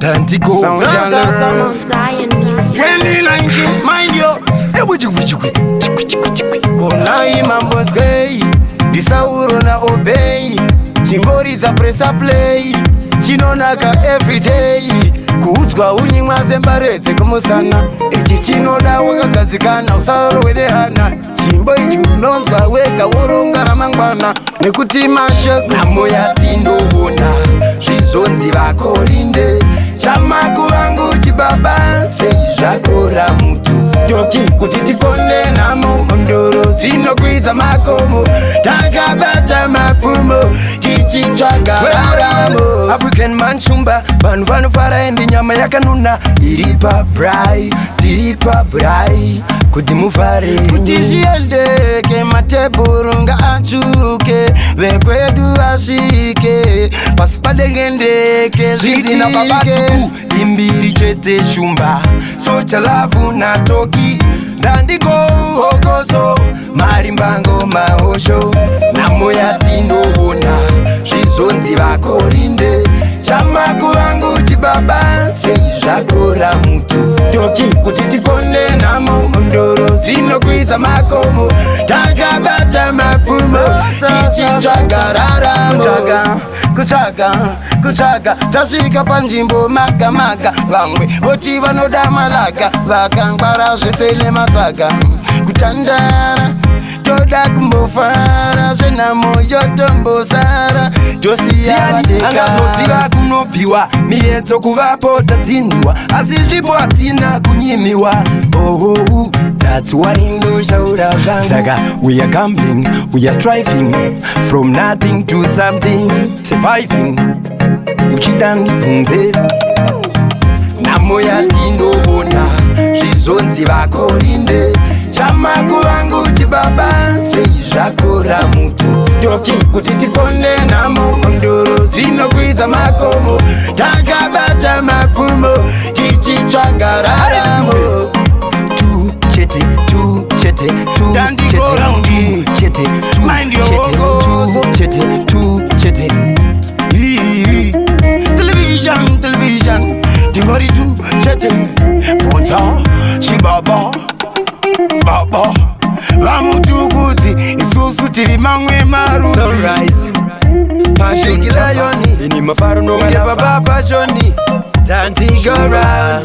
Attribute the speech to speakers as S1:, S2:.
S1: Tantico. Mind you. Kona imambo sgay Disauro na obey Chingori za pressa play Chinonaka everyday Kuutswa unyimwa zembarete kumusana Ichi chinoda wakagadzikana Usaro wedehana Chimbo ichi unonzwa weka woronga ramangwana Nekuti mashaka Namo yatindobona Zvizonzi vakorinde Chamaku vangu chibaba Seizvakora mutu Toki kuti tipone namo Ondoro dzinokwiza makomo Takabata mapfumo Tichitsvaga raramo African man shumba Vanhu vanofara endi nyama yakanuna Iripa brai, tiripa brai Kuti mufare Kuti zviendeke matebhuru ngaatsvuke Vekwedu vasvike Pasi padengendeke Zvidzina babatuku Imbiri chete shumba Socha lavu na toki Dandiko hokoso Marimbango mahosho Namo yatindobona Zvizonzi vakorinde Chamaku vangu chibaba Seizvakora mutu Toki kuti tipone namo Ondoro dzinokwiza makomo Takabata mapfumo Tichitsvaga raramo Kutsvaga tasvika panzvimbo maga Vamwe voti vanoda malaka Vakangwara zvese nematsaga Kutandara toda kumbofara Zvenamo yotombosara Tosiya vadeka Angazoziva kunobviwa Mienzo kuvapo tatsindiwa Asi zvipo hatina kunyimiwa Oh, that's why ndoshaura zvangu Saka we are gambling, we are striving From nothing to something Surviving Uchida ndibvunze Namo yatindobona Zvizonzi vakorinde Chamaku vangu chibaba Seizvakora mutu Toki kuti tipone namo Ondoro dzinokwiza makomo Takabata mapfumo Tichitsvaga raramo Television Tingori tu chete Fonza Shibaba Baba Vamutukuzi Isusu tiri mangwe maruti Sunrise Pashiki layoni Ini mafaro no Baba Pashoni Tantigora